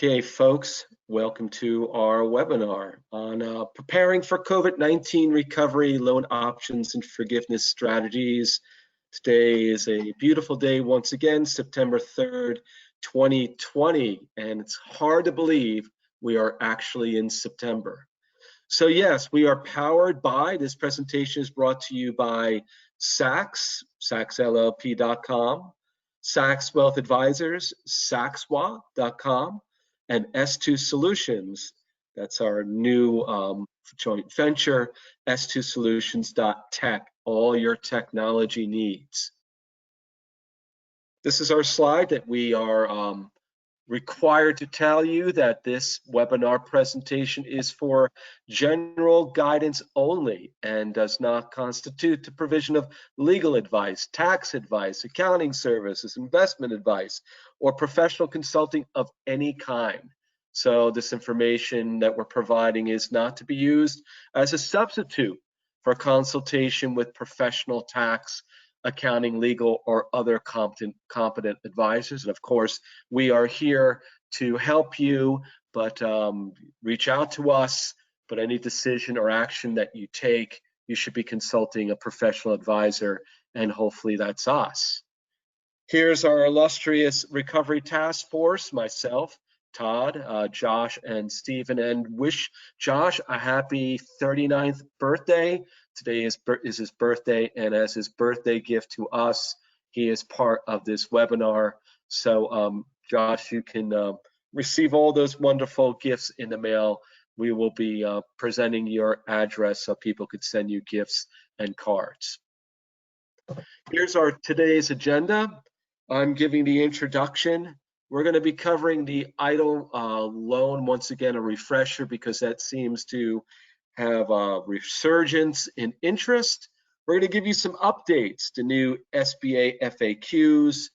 Okay, folks, welcome to our webinar on preparing for COVID-19 recovery, loan options, and forgiveness strategies. Today is a beautiful day once again, September 3rd, 2020, and it's hard to believe we are actually in September. So yes, we are powered by, this presentation is brought to you by Sachs, sacsllp.com, Sachs Wealth Advisors, sacswa.com, and S2 Solutions. That's our new joint venture, s2solutions.tech, all your technology needs. This is our slide that we are required to tell you that this webinar presentation is for general guidance only and does not constitute the provision of legal advice, tax advice, accounting services, investment advice, or professional consulting of any kind. So this information that we're providing is not to be used as a substitute for consultation with professional tax, accounting, legal, or other competent advisors. And of course, we are here to help you, but reach out to us. But any decision or action that you take, you should be consulting a professional advisor, and hopefully that's us. Here's our illustrious recovery task force, myself, Todd, Josh, and Stephen, and wish Josh a happy 39th birthday. Today is his birthday, and as his birthday gift to us, he is part of this webinar. So Josh, you can receive all those wonderful gifts in the mail. We will be presenting your address so people could send you gifts and cards. Here's our today's agenda. I'm giving the introduction. We're going to be covering the EIDL loan, once again, a refresher, because that seems to have a resurgence in interest. We're going to give you some updates to new SBA FAQs,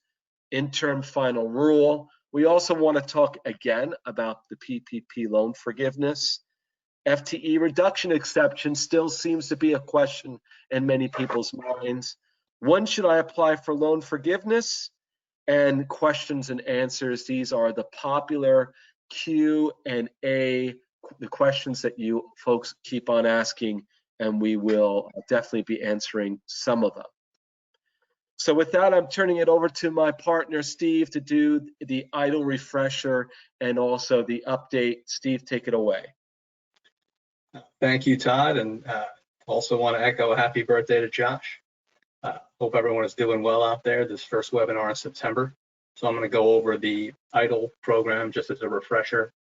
interim final rule. We also want to talk again about the PPP loan forgiveness. FTE reduction exception still seems to be a question in many people's minds. When should I apply for loan forgiveness? And questions and answers. These are the popular Q&A, the questions that you folks keep on asking, and we will definitely be answering some of them. So with that, I'm turning it over to my partner, Steve, to do the EIDL refresher and also the update. Steve, take it away. Thank you, Todd, and also want to echo a happy birthday to Josh. Hope everyone is doing well out there. This first webinar in September. So I'm going to go over the EIDL program just as a refresher.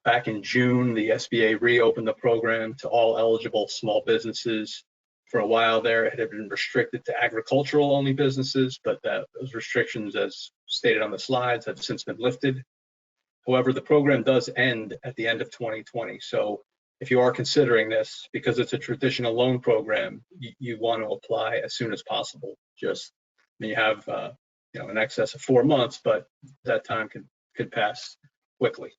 Back in June, the SBA reopened the program to all eligible small businesses. For a while there, it had been restricted to agricultural only businesses, but those restrictions, as stated on the slides, have since been lifted. However, the program does end at the end of 2020. So if you are considering this, because it's a traditional loan program, you want to apply as soon as possible. Just you have in excess of 4 months, but that time could pass quickly.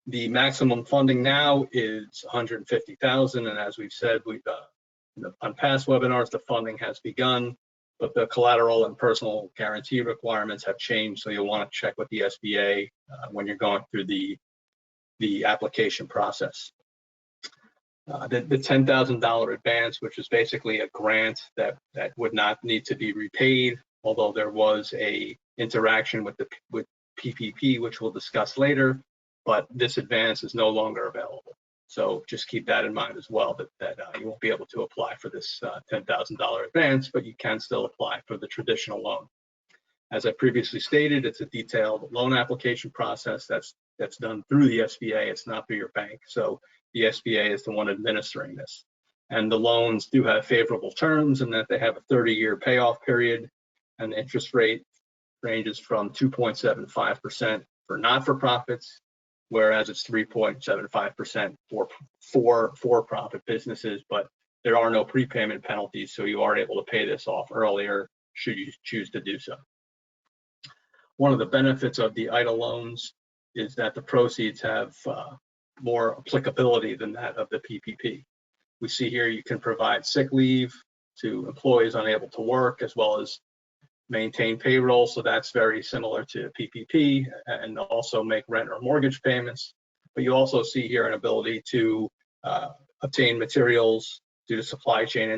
The maximum funding now is $150,000, and as we've said, on past webinars, the funding has begun, but the collateral and personal guarantee requirements have changed. So you'll want to check with the SBA when you're going through the application process. The $10,000 advance, which is basically a grant that would not need to be repaid, although there was a interaction with PPP, which we'll discuss later, but this advance is no longer available. So just keep that in mind as well, that you won't be able to apply for this $10,000 advance, but you can still apply for the traditional loan. As I previously stated, it's a detailed loan application process that's done through the SBA. It's not through your bank. So the SBA is the one administering this. And the loans do have favorable terms in that they have a 30-year payoff period, and the interest rate ranges from 2.75% for not-for-profits, whereas it's 3.75% for for-profit businesses, but there are no prepayment penalties, so you are able to pay this off earlier should you choose to do so. One of the benefits of the EIDL loans is that the proceeds have more applicability than that of the PPP. We see here you can provide sick leave to employees unable to work, as well as maintain payroll, so that's very similar to PPP, and also make rent or mortgage payments. But you also see here an ability to obtain materials due to supply chain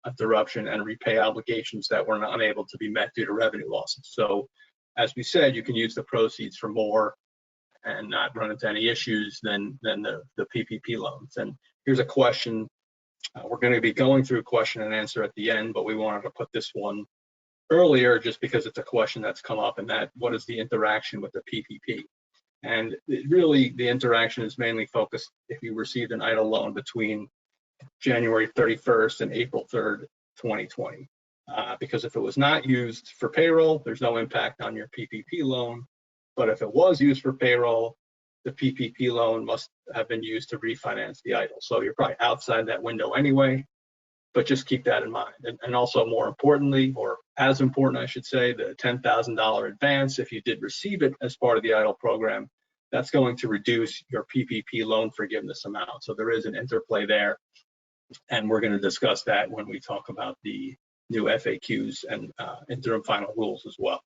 interruption and repay obligations that were unable to be met due to revenue losses. So as we said, you can use the proceeds for more and not run into any issues than the PPP loans. And here's a question. We're going to be going through question and answer at the end, but we wanted to put this one earlier just because it's a question that's come up, and that what is the interaction with the PPP? And really, the interaction is mainly focused if you received an EIDL loan between January 31st and April 3rd, 2020. Because if it was not used for payroll, there's no impact on your PPP loan. But if it was used for payroll, the PPP loan must have been used to refinance the EIDL. So you're probably outside that window anyway, but just keep that in mind. And also more importantly, or as important, I should say, the $10,000 advance, if you did receive it as part of the EIDL program, that's going to reduce your PPP loan forgiveness amount. So there is an interplay there. And we're going to discuss that when we talk about the new FAQs and interim final rules as well.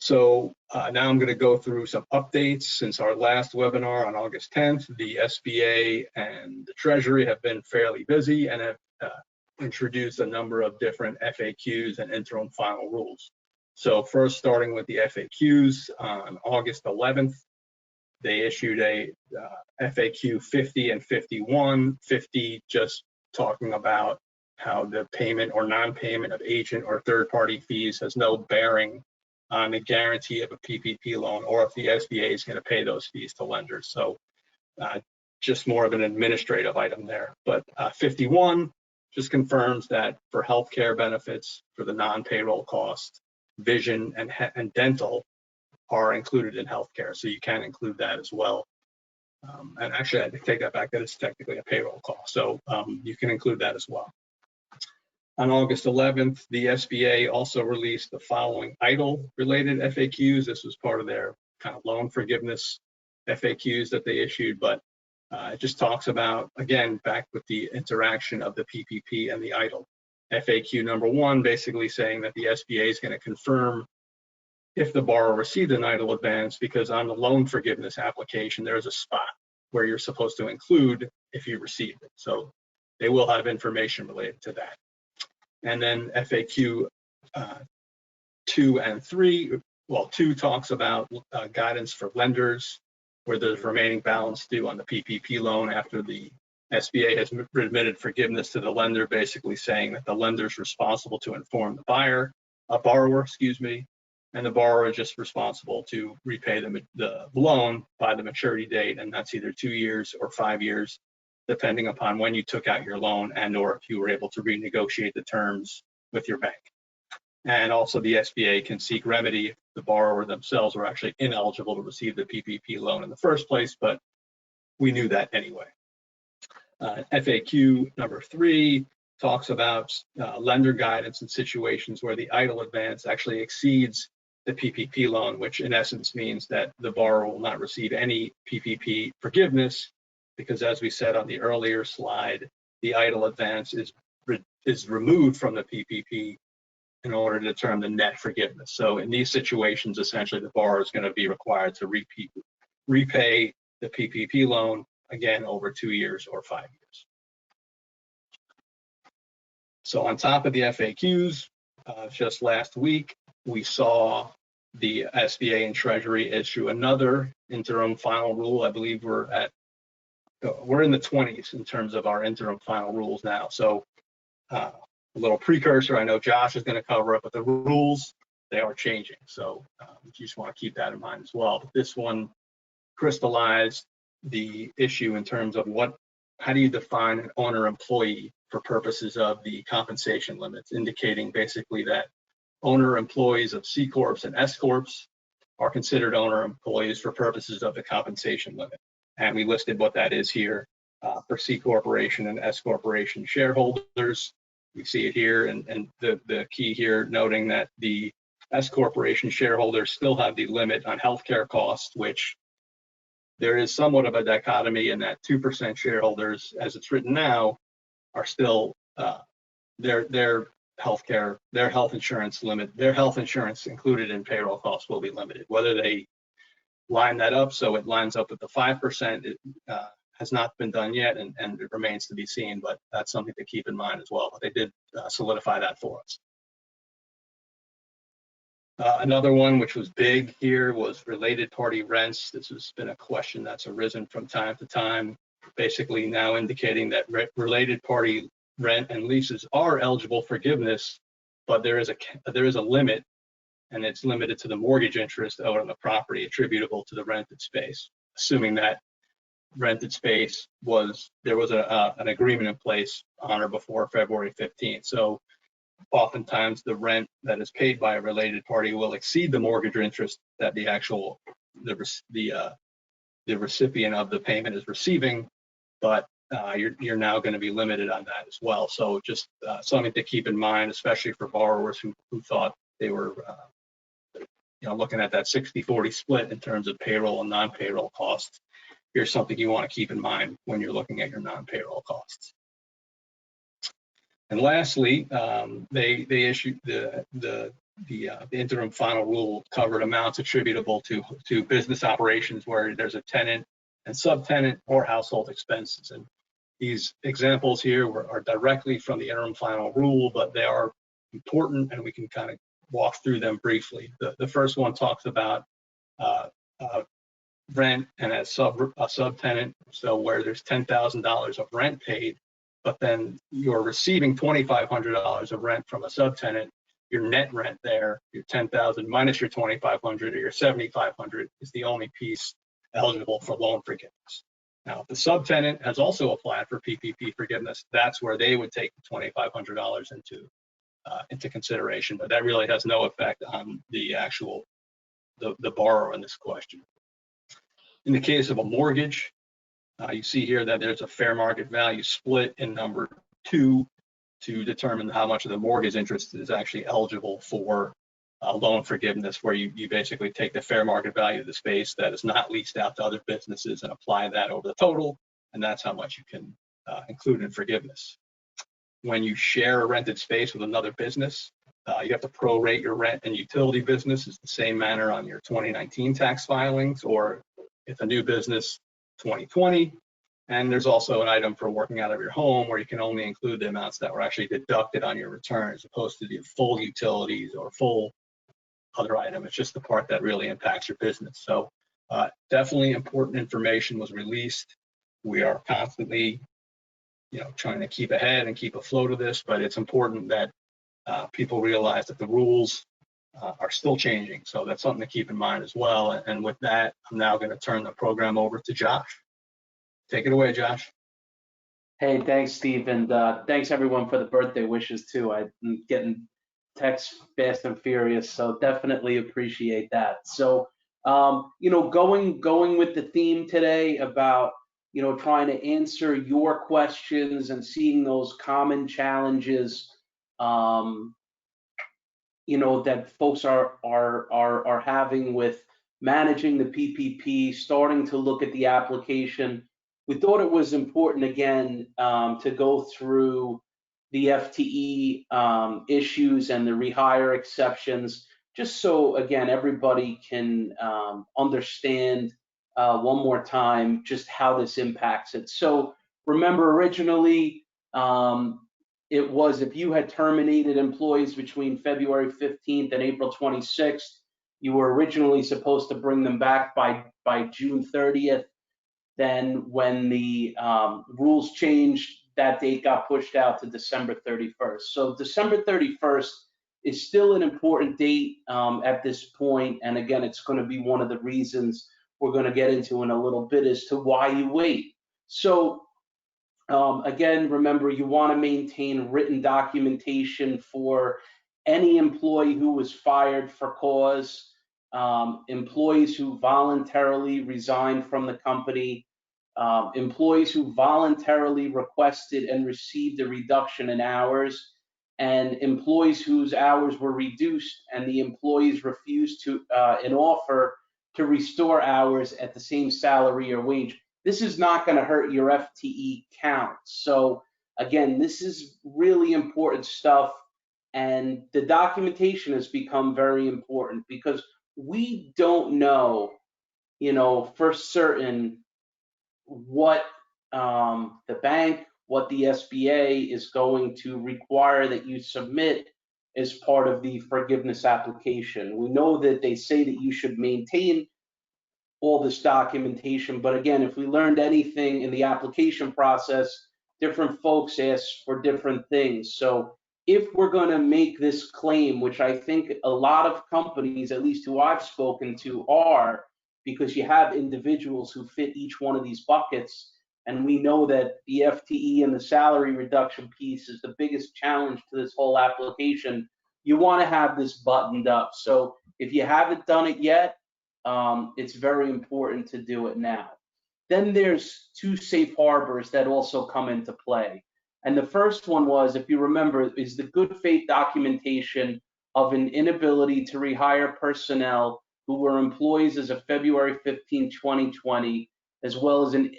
So now I'm going to go through some updates since our last webinar on August 10th. The SBA and the Treasury have been fairly busy and have introduced a number of different FAQs and interim final rules. So first, starting with the FAQs, on August 11th, they issued a FAQ 50 and 51. 50 just talking about how the payment or non-payment of agent or third-party fees has no bearing on the guarantee of a PPP loan, or if the SBA is going to pay those fees to lenders. So just more of an administrative item there. But 51 just confirms that for healthcare benefits for the non-payroll cost, vision and dental are included in healthcare. So you can include that as well. And actually, I take that back, that it's technically a payroll cost. So you can include that as well. On August 11th, the SBA also released the following EIDL related FAQs. This was part of their kind of loan forgiveness FAQs that they issued, but it just talks about, again, back with the interaction of the PPP and the EIDL. FAQ number 1, basically saying that the SBA is going to confirm if the borrower received an EIDL advance, because on the loan forgiveness application, there's a spot where you're supposed to include if you received it. So they will have information related to that. And then FAQ 2 and 3, well, 2 talks about guidance for lenders where there's remaining balance due on the PPP loan after the SBA has remitted forgiveness to the lender, basically saying that the lender is responsible to inform the borrower, and the borrower is just responsible to repay the loan by the maturity date, and that's either 2 years or 5 years, depending upon when you took out your loan and or if you were able to renegotiate the terms with your bank. And also the SBA can seek remedy if the borrower themselves were actually ineligible to receive the PPP loan in the first place, but we knew that anyway. FAQ number 3 talks about lender guidance in situations where the EIDL advance actually exceeds the PPP loan, which in essence means that the borrower will not receive any PPP forgiveness, because as we said on the earlier slide, the EIDL advance is removed from the PPP in order to determine the net forgiveness. So in these situations, essentially the borrower is going to be required to repay the PPP loan, again, over 2 years or 5 years. So on top of the FAQs, just last week, we saw the SBA and Treasury issue another interim final rule. I believe we're in the 20s in terms of our interim final rules now. So a little precursor, I know Josh is going to cover it, but the rules, they are changing. So you just want to keep that in mind as well. But this one crystallized the issue in terms of how do you define an owner employee for purposes of the compensation limits, indicating basically that owner employees of C Corps and S Corps are considered owner employees for purposes of the compensation limit. And we listed what that is here for C Corporation and S Corporation shareholders. We see it here, and the key here noting that the S Corporation shareholders still have the limit on healthcare costs, which there is somewhat of a dichotomy in that 2% shareholders, as it's written now, are still their healthcare, their health insurance included in payroll costs will be limited. Whether they line that up so it lines up with the 5%, it has not been done yet, and it remains to be seen, but that's something to keep in mind as well. They did solidify that for us. Another one which was big here was related party rents. This has been a question that's arisen from time to time, basically now indicating that related party rent and leases are eligible for forgiveness, but there is a limit, and it's limited to the mortgage interest owed on the property attributable to the rented space, assuming that rented space there was an agreement in place on or before February 15th. So oftentimes the rent that is paid by a related party will exceed the mortgage interest that the recipient of the payment is receiving, but you're now going to be limited on that as well. So just something to keep in mind, especially for borrowers who thought they were looking at that 60-40 split in terms of payroll and non-payroll costs. Here's something you want to keep in mind when you're looking at your non-payroll costs. And lastly, they issued the interim final rule covered amounts attributable to business operations where there's a tenant and subtenant or household expenses. And these examples here are directly from the interim final rule, but they are important, and we can kind of walk through them briefly. The first one talks about rent and a subtenant, so where there's $10,000 of rent paid, but then you're receiving $2,500 of rent from a subtenant, your net rent there, your $10,000 minus your $2,500 or your $7,500 is the only piece eligible for loan forgiveness. Now, if the subtenant has also applied for PPP forgiveness, that's where they would take the $2,500 into consideration, but that really has no effect on the actual the borrower in this question. In the case of a mortgage, you see here that there's a fair market value split in number 2 to determine how much of the mortgage interest is actually eligible for loan forgiveness, where you basically take the fair market value of the space that is not leased out to other businesses and apply that over the total, and that's how much you can include in forgiveness. When you share a rented space with another business, you have to prorate your rent and utility business. It's the same manner on your 2019 tax filings, or if a new business, 2020. And there's also an item for working out of your home where you can only include the amounts that were actually deducted on your return, as opposed to the full utilities or full other item. It's just the part that really impacts your business. So definitely important information was released. We are constantly, trying to keep ahead and keep afloat of this, but it's important that people realize that the rules are still changing. So that's something to keep in mind as well. And with that, I'm now going to turn the program over to Josh. Take it away, Josh. Hey, thanks, Steve, and thanks everyone for the birthday wishes too. I'm getting texts fast and furious, so definitely appreciate that. So, going with the theme today about trying to answer your questions and seeing those common challenges, that folks are having with managing the PPP, starting to look at the application. We thought it was important again to go through the FTE issues and the rehire exceptions, just so again everybody can understand one more time just how this impacts it. So remember, originally it was if you had terminated employees between February 15th and April 26th, you were originally supposed to bring them back by June 30th. Then when the rules changed, that date got pushed out to December 31st. So December 31st is still an important date at this point. And again, it's going to be one of the reasons we're going to get into in a little bit as to why you wait. So again, remember, you want to maintain written documentation for any employee who was fired for cause, employees who voluntarily resigned from the company, employees who voluntarily requested and received a reduction in hours, and employees whose hours were reduced and the employees refused an offer to restore hours at the same salary or wage. This is not going to hurt your FTE count. So again, this is really important stuff. And the documentation has become very important because we don't know, for certain what the bank, what the SBA is going to require that you submit as part of the forgiveness application. We know that they say that you should maintain all this documentation, but again, if we learned anything in the application process, different folks ask for different things. So if we're going to make this claim, which I think a lot of companies, at least who I've spoken to, are, because you have individuals who fit each one of these buckets, and we know that the FTE and the salary reduction piece is the biggest challenge to this whole application. You want to have this buttoned up. So if you haven't done it yet, it's very important to do it now. Then there's two safe harbors that also come into play. And the first one was, if you remember, is the good faith documentation of an inability to rehire personnel who were employees as of February 15, 2020, as well as an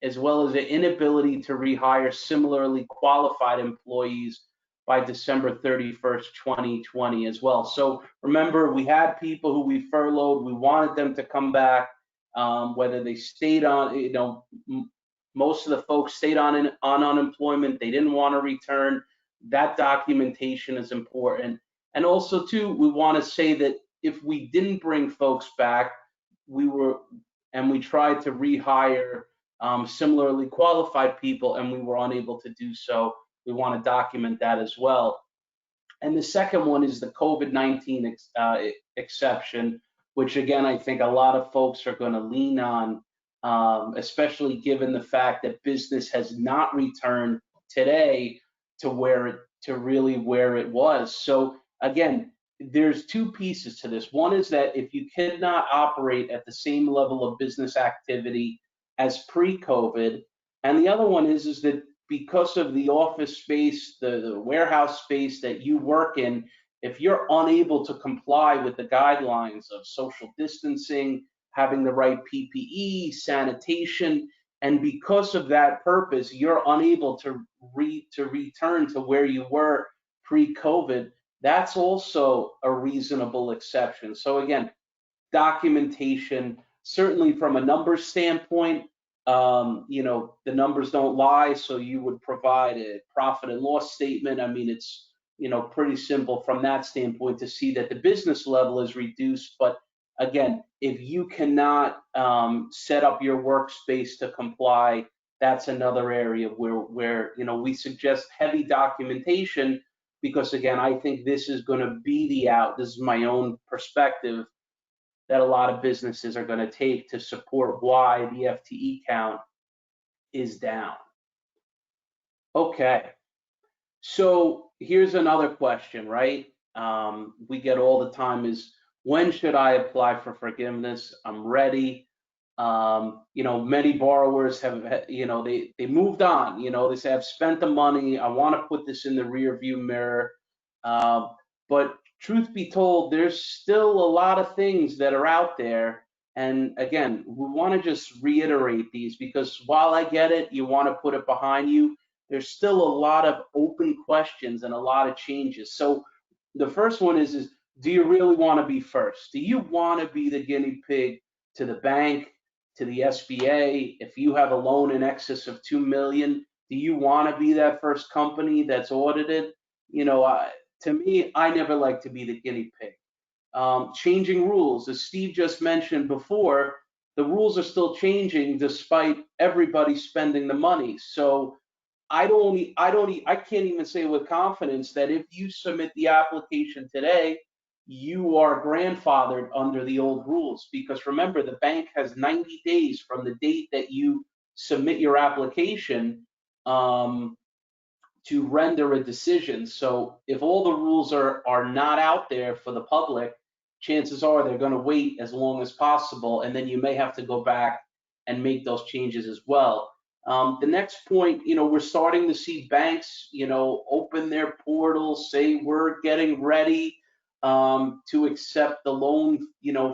inability to rehire similarly qualified employees by December 31st, 2020 as well. So remember, we had people who we furloughed, we wanted them to come back, whether they stayed on, most of the folks stayed on unemployment, they didn't want to return. That documentation is important. And also too, we want to say that if we didn't bring folks back, we tried to rehire similarly qualified people and we were unable to do so, we want to document that as well. And the second one is the COVID-19 exception, which again, I think a lot of folks are going to lean on, especially given the fact that business has not returned today to where it was. So again, there's two pieces to this. One is that if you cannot operate at the same level of business activity as pre-COVID, and the other one is that because of the office space, the warehouse space that you work in, if you're unable to comply with the guidelines of social distancing, having the right PPE, sanitation, and because of that purpose, you're unable to return to where you were pre-COVID, that's also a reasonable exception. So again, documentation, certainly from a numbers standpoint, the numbers don't lie, so you would provide a profit and loss statement. I mean, it's, pretty simple from that standpoint to see that the business level is reduced. But again, if you cannot set up your workspace to comply, that's another area where we suggest heavy documentation, because again, I think this is going to be this is my own perspective, that a lot of businesses are going to take to support why the FTE count is down. Okay, so here's another question, right? We get all the time is, when should I apply for forgiveness? I'm ready. Many borrowers have, they moved on, they say, I've spent the money, I want to put this in the rear view mirror. But truth be told, there's still a lot of things that are out there. And again, we want to just reiterate these, because while I get it, you want to put it behind you, there's still a lot of open questions and a lot of changes. So the first one is do you really want to be first? Do you want to be the guinea pig to the bank, to the SBA? If you have a loan in excess of $2 million, do you want to be that first company that's audited? To me, I never like to be the guinea pig. Changing rules, as Steve just mentioned before, the rules are still changing despite everybody spending the money. So I can't even say with confidence that if you submit the application today, you are grandfathered under the old rules, because remember, the bank has 90 days from the date that you submit your application to render a decision. So if all the rules are not out there for the public, chances are they're going to wait as long as possible, and then you may have to go back and make those changes as well. The next point, we're starting to see banks, open their portals, say we're getting ready to accept the loan,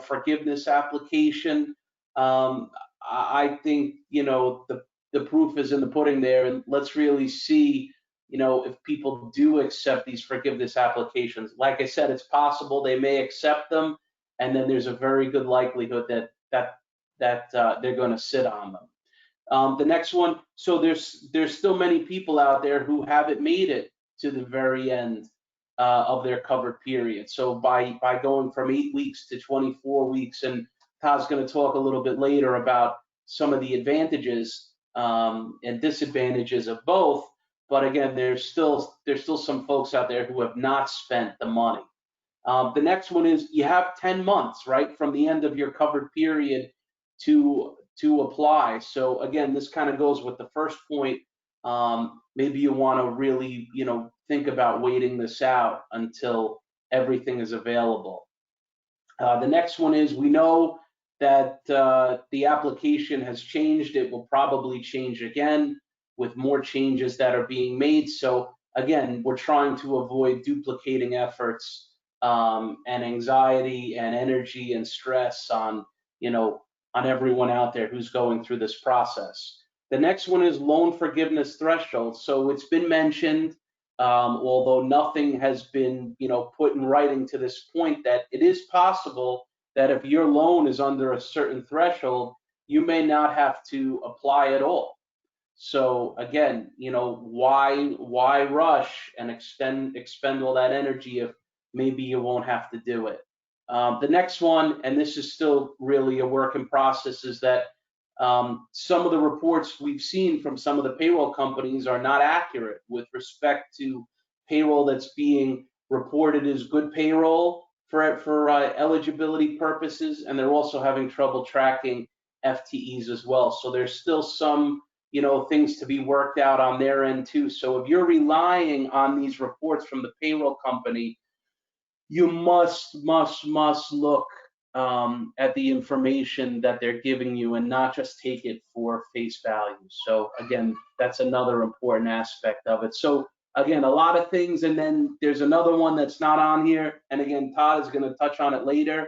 forgiveness application. I think, the proof is in the pudding there, and let's really see if people do accept these forgiveness applications. Like I said, it's possible they may accept them, and then there's a very good likelihood that they're going to sit on them. The next one, so there's still many people out there who haven't made it to the very end of their covered period. So by going from 8 weeks to 24 weeks, and Todd's going to talk a little bit later about some of the advantages and disadvantages of both. But again, there's still some folks out there who have not spent the money. The next one is you have 10 months, right, from the end of your covered period to apply. So again, this kind of goes with the first point. Maybe you want to really, think about waiting this out until everything is available. The next one is, we know that the application has changed. It will probably change again with more changes that are being made. So again, we're trying to avoid duplicating efforts and anxiety and energy and stress on everyone out there who's going through this process. The next one is loan forgiveness threshold. So it's been mentioned, although nothing has been put in writing to this point, that it is possible that if your loan is under a certain threshold, you may not have to apply at all. So again, why rush and expend all that energy if maybe you won't have to do it? The next one, and this is still really a work in process, is that some of the reports we've seen from some of the payroll companies are not accurate with respect to payroll that's being reported as good payroll for eligibility purposes, and they're also having trouble tracking FTEs as well. So there's still some things to be worked out on their end too. So if you're relying on these reports from the payroll company, you must look at the information that they're giving you and not just take it for face value. So again, that's another important aspect of it. So again, a lot of things, and then there's another one that's not on here, and again, Todd is going to touch on it later.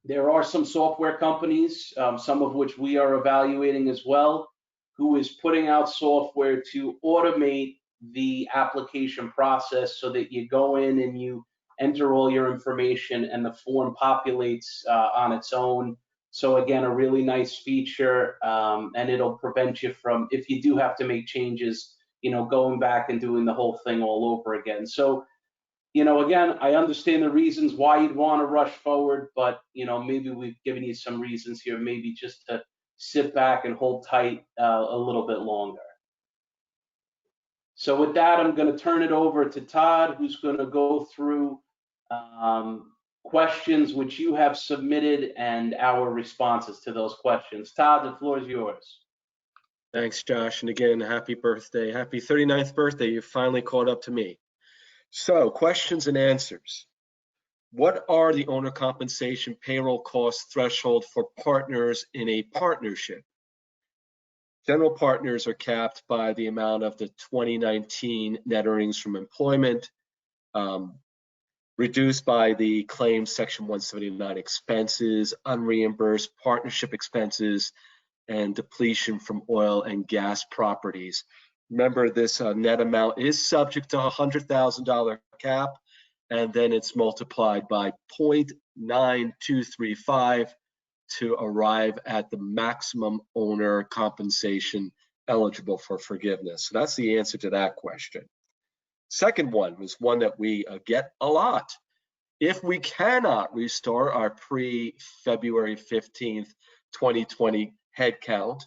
There are some software companies, some of which we are evaluating as well, who is putting out software to automate the application process so that you go in and you enter all your information and the form populates on its own. So again, a really nice feature, and it'll prevent you from, if you do have to make changes, going back and doing the whole thing all over again. So again, I understand the reasons why you'd want to rush forward, but maybe we've given you some reasons here, maybe just to sit back and hold tight a little bit longer. So with that, I'm going to turn it over to Todd, who's going to go through questions which you have submitted and our responses to those questions. Todd, the floor is yours. Thanks, Josh. And again, happy birthday. Happy 39th birthday. You finally caught up to me. So, questions and answers. What are the owner compensation payroll cost threshold for partners in a partnership? General partners are capped by the amount of the 2019 net earnings from employment, reduced by the claim section 179 expenses, unreimbursed partnership expenses, and depletion from oil and gas properties. Remember, this net amount is subject to a $100,000 cap, and then it's multiplied by 0.9235 to arrive at the maximum owner compensation eligible for forgiveness. So that's the answer to that question. Second one was one that we get a lot. If we cannot restore our pre-February 15th, 2020 headcount,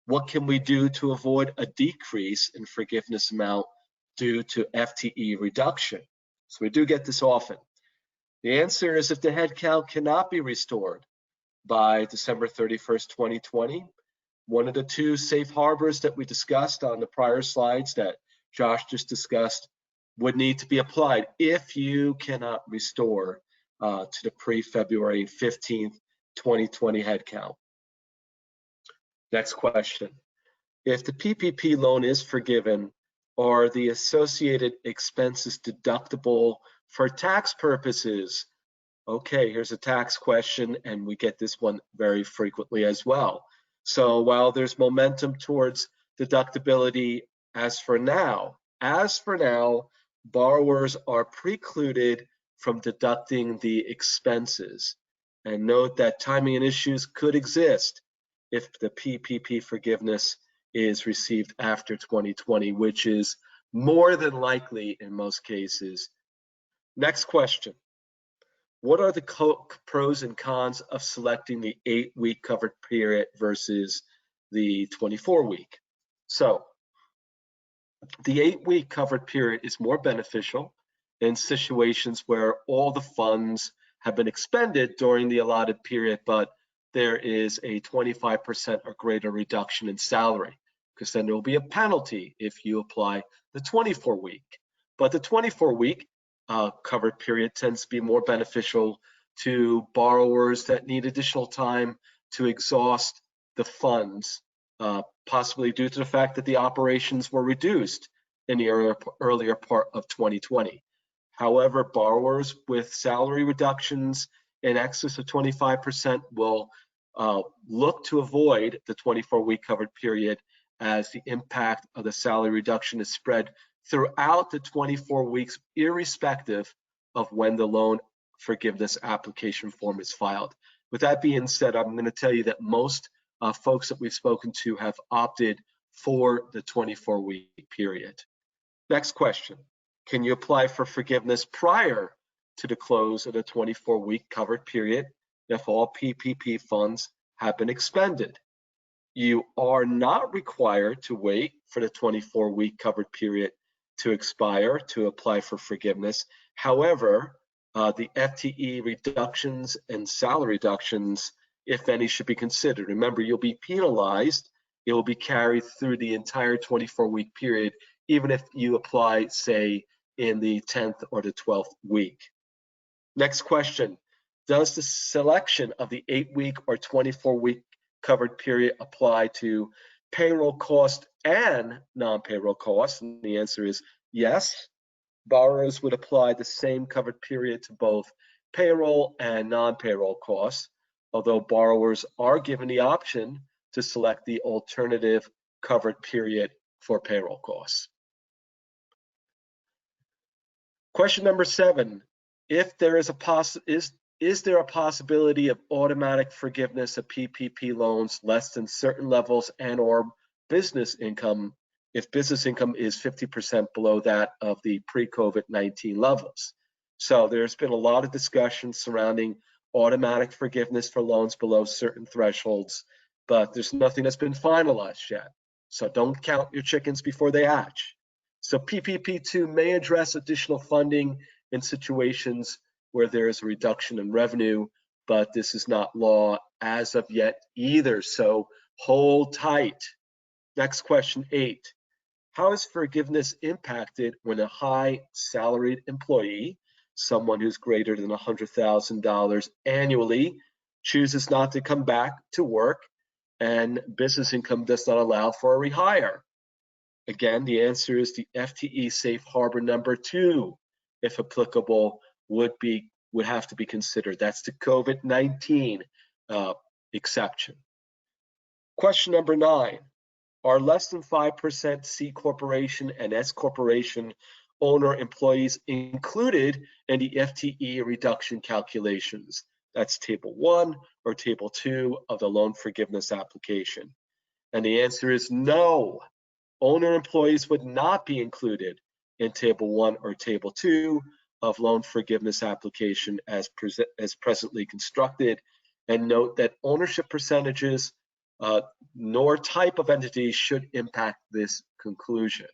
what can we do to avoid a decrease in forgiveness amount due to FTE reduction? So we do get this often. The answer is, if the headcount cannot be restored by December 31st, 2020, one of the two safe harbors that we discussed on the prior slides that Josh just discussed would need to be applied if you cannot restore to the pre-February 15th, 2020 headcount. Next question. If the PPP loan is forgiven, are the associated expenses deductible for tax purposes? Okay, here's a tax question, and we get this one very frequently as well. So while there's momentum towards deductibility As for now, borrowers are precluded from deducting the expenses. And note that timing and issues could exist if the PPP forgiveness is received after 2020, which is more than likely in most cases. Next question. What are the pros and cons of selecting the 8-week covered period versus the 24-week? So the 8-week covered period is more beneficial in situations where all the funds have been expended during the allotted period, but there is a 25% or greater reduction in salary, because then there will be a penalty if you apply the 24-week. But the 24-week covered period tends to be more beneficial to borrowers that need additional time to exhaust the funds, possibly due to the fact that the operations were reduced in the earlier part of 2020. However, borrowers with salary reductions in excess of 25% will look to avoid the 24-week covered period, as the impact of the salary reduction is spread throughout the 24 weeks, irrespective of when the loan forgiveness application form is filed. With that being said, I'm going to tell you that most folks that we've spoken to have opted for the 24-week period. Next question. Can you apply for forgiveness prior to the close of the 24-week covered period if all PPP funds have been expended? You are not required to wait for the 24-week covered period to expire to apply for forgiveness. However, the FTE reductions and salary reductions, if any, should be considered. Remember, you'll be penalized. It will be carried through the entire 24-week period, even if you apply, say, in the 10th or the 12th week. Next question. Does the selection of the 8-week or 24-week covered period apply to payroll cost and non-payroll costs? And the answer is yes. Borrowers would apply the same covered period to both payroll and non-payroll costs, although borrowers are given the option to select the alternative covered period for payroll costs. Question number 7. If there is is there a possibility of automatic forgiveness of PPP loans less than certain levels and or business income if business income is 50% below that of the pre-COVID-19 levels? So there's been a lot of discussion surrounding automatic forgiveness for loans below certain thresholds, but there's nothing that's been finalized yet. So don't count your chickens before they hatch. So PPP2 may address additional funding in situations where there is a reduction in revenue, but this is not law as of yet either, so hold tight. Next question, 8. How is forgiveness impacted when a high salaried employee, someone who's greater than $100,000 annually, chooses not to come back to work and business income does not allow for a rehire? Again, the answer is the FTE safe harbor number 2, if applicable, would have to be considered. That's the COVID-19 exception. Question number 9. Are less than 5% C corporation and S corporation owner employees included in the FTE reduction calculations? That's table 1 or table 2 of the loan forgiveness application. And the answer is no. Owner employees would not be included in table 1 or table 2 of loan forgiveness application as presently constructed. And note that ownership percentages nor type of entity should impact this conclusion.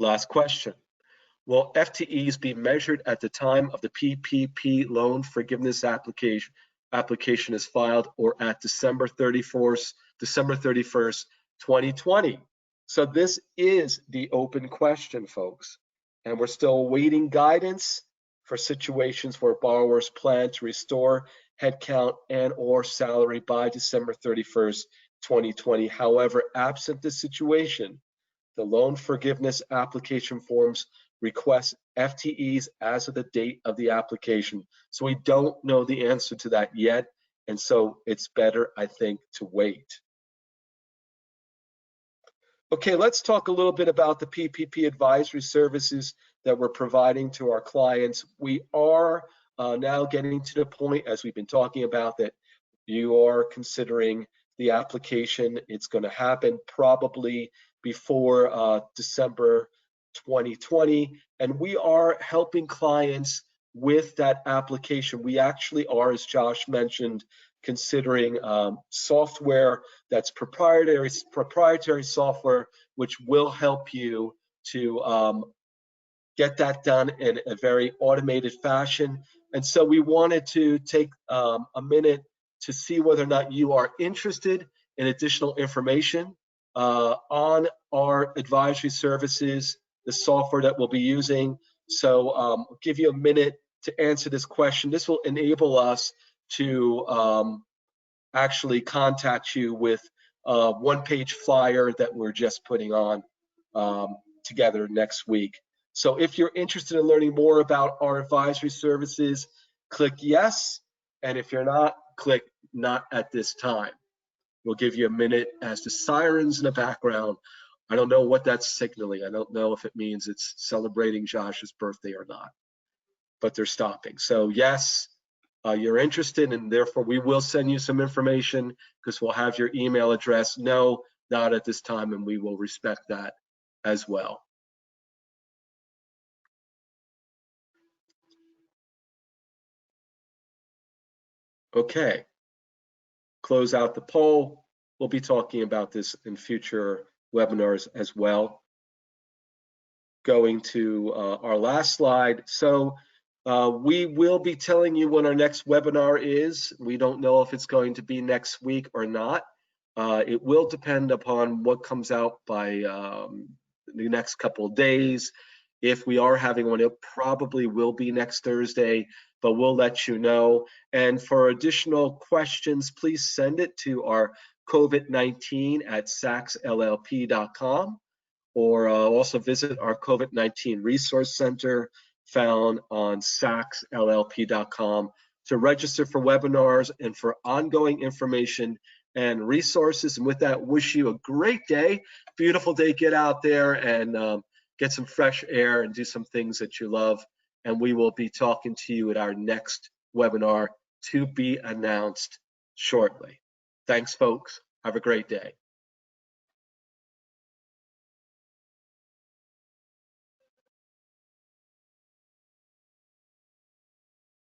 Last question. Will FTEs be measured at the time of the PPP loan forgiveness application is filed, or at December 31st, 2020? So this is the open question, folks. And we're still awaiting guidance for situations where borrowers plan to restore headcount and or salary by December 31st, 2020. However, absent this situation, the loan forgiveness application forms request FTEs as of the date of the application. So we don't know the answer to that yet. And so it's better, I think, to wait. Okay, let's talk a little bit about the PPP advisory services that we're providing to our clients. We are now getting to the point, as we've been talking about, that you are considering the application. It's going to happen probably before December 2020, and we are helping clients with that application. We actually are, as Josh mentioned, considering software that's proprietary software, which will help you to get that done in a very automated fashion. And so we wanted to take a minute to see whether or not you are interested in additional information on our advisory services, the software that we'll be using. So I'll give you a minute to answer this question. This will enable us to actually contact you with a one-page flyer that we're just putting on together next week. So if you're interested in learning more about our advisory services, click yes. And if you're not, click not at this time. We'll give you a minute as the sirens in the background. I don't know what that's signaling. I don't know if it means it's celebrating Josh's birthday or not, but they're stopping. So yes, you're interested, and therefore we will send you some information because we'll have your email address. No, not at this time, and we will respect that as well. Okay, close out the poll. We'll be talking about this in future webinars as well. Going to our last slide. So we will be telling you when our next webinar is. We don't know if it's going to be next week or not. It will depend upon what comes out by the next couple of days. If we are having one, it probably will be next Thursday, but we'll let you know. And for additional questions, please send it to our COVID-19@sacsllp.com, or also visit our COVID-19 Resource Center found on sacsllp.com to register for webinars and for ongoing information and resources. And with that, wish you a great day, beautiful day. Get out there and get some fresh air and do some things that you love. And we will be talking to you at our next webinar to be announced shortly. Thanks, folks. Have a great day.